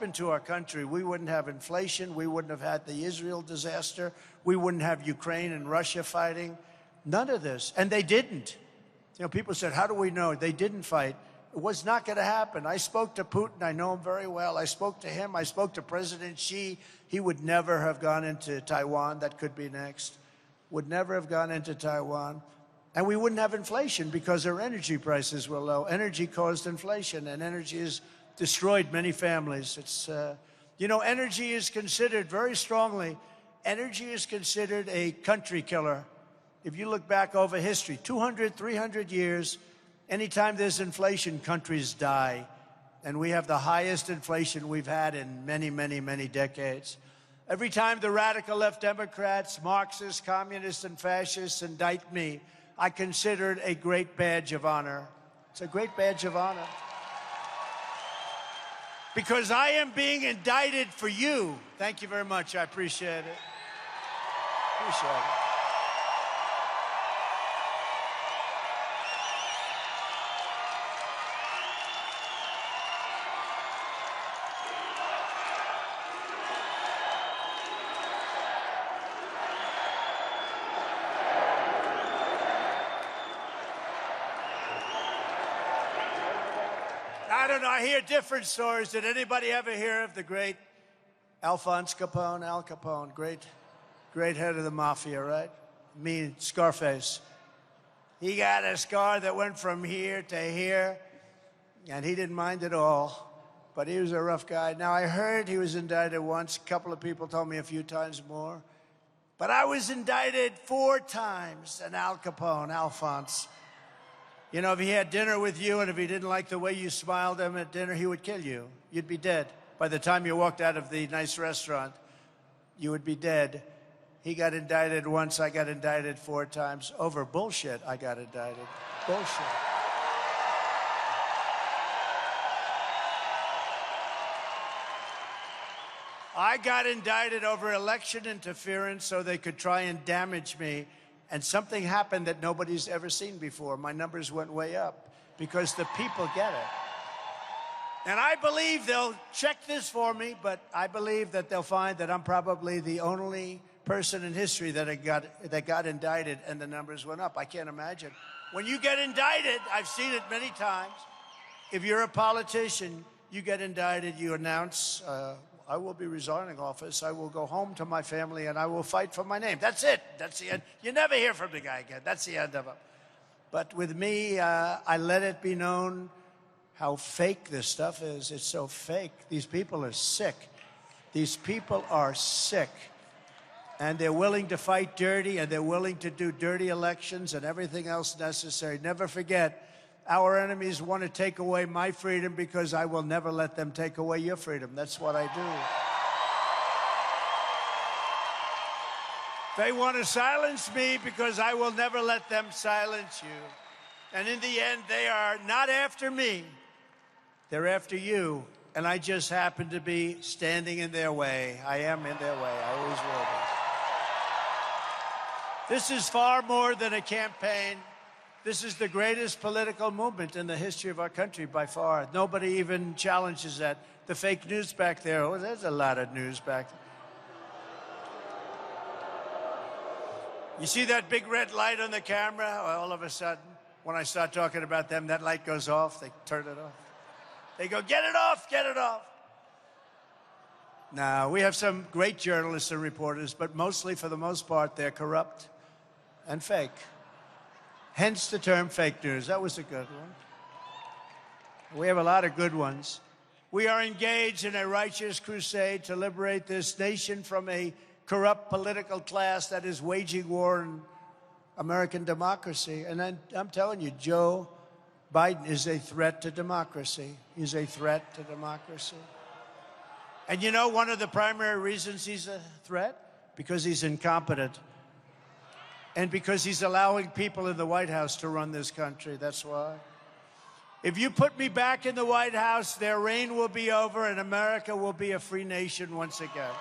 into our country, we wouldn't have inflation, we wouldn't have had the Israel disaster, we wouldn't have Ukraine and Russia fighting, none of this. And they didn't. You know, people said, how do we know? They didn't fight. It was not going to happen. I spoke to Putin. I know him very well. I spoke to him. I spoke to President Xi. He would never have gone into Taiwan. That could be next. Would never have gone into Taiwan. And we wouldn't have inflation because our energy prices were low. Energy caused inflation, and energy has destroyed many families. It's, you know, energy is considered very strongly, energy is considered a country killer. If you look back over history, 200, 300 years, anytime there's inflation, countries die. And we have the highest inflation we've had in many, many, many decades. Every time the radical left Democrats, Marxists, communists, and fascists indict me, I consider it a great badge of honor. It's a great badge of honor. Because I am being indicted for you. Thank you very much. I appreciate it. Appreciate it. I don't know, I hear different stories. Did anybody ever hear of the great Alphonse Capone? Al Capone, great head of the mafia, right? Mean Scarface. He got a scar that went from here to here, and he didn't mind at all, but he was a rough guy. Now, I heard he was indicted once. A couple of people told me a few times more. But I was indicted 4 times, and Al Capone, Alphonse. You know, if he had dinner with you and if he didn't like the way you smiled at him at dinner, he would kill you. You'd be dead. By the time you walked out of the nice restaurant, you would be dead. He got indicted once. I got indicted 4 times. Over bullshit, I got indicted. Bullshit. I got indicted over election interference so they could try and damage me. And something happened that nobody's ever seen before. My numbers went way up because the people get it. And I believe they'll check this for me, but I believe that they'll find that I'm probably the only person in history that got indicted and the numbers went up. I can't imagine. When you get indicted, I've seen it many times. If you're a politician, you get indicted, you announce, I will be resigning office. I will go home to my family and I will fight for my name. That's it. That's the end. You never hear from the guy again. That's the end of it. But with me, I let it be known how fake this stuff is. It's so fake. These people are sick. These people are sick. And they're willing to fight dirty, and they're willing to do dirty elections and everything else necessary. Never forget, our enemies want to take away my freedom because I will never let them take away your freedom. That's what I do. They want to silence me because I will never let them silence you. And in the end, they are not after me. They're after you. And I just happen to be standing in their way. I am in their way. I always will be. This is far more than a campaign. This is the greatest political movement in the history of our country by far. Nobody even challenges that. The fake news back there, oh, there's a lot of news back there. You see that big red light on the camera? All of a sudden, when I start talking about them, that light goes off. They turn it off. They go, get it off, get it off. Now, we have some great journalists and reporters, but mostly, for the most part, they're corrupt and fake. Hence the term fake news. That was a good one. We have a lot of good ones. We are engaged in a righteous crusade to liberate this nation from a corrupt political class that is waging war on American democracy. And I'm telling you, Joe Biden is a threat to democracy. He's a threat to democracy. And you know one of the primary reasons he's a threat? Because he's incompetent. And because he's allowing people in the White House to run this country, that's why. If you put me back in the White House, their reign will be over and America will be a free nation once again.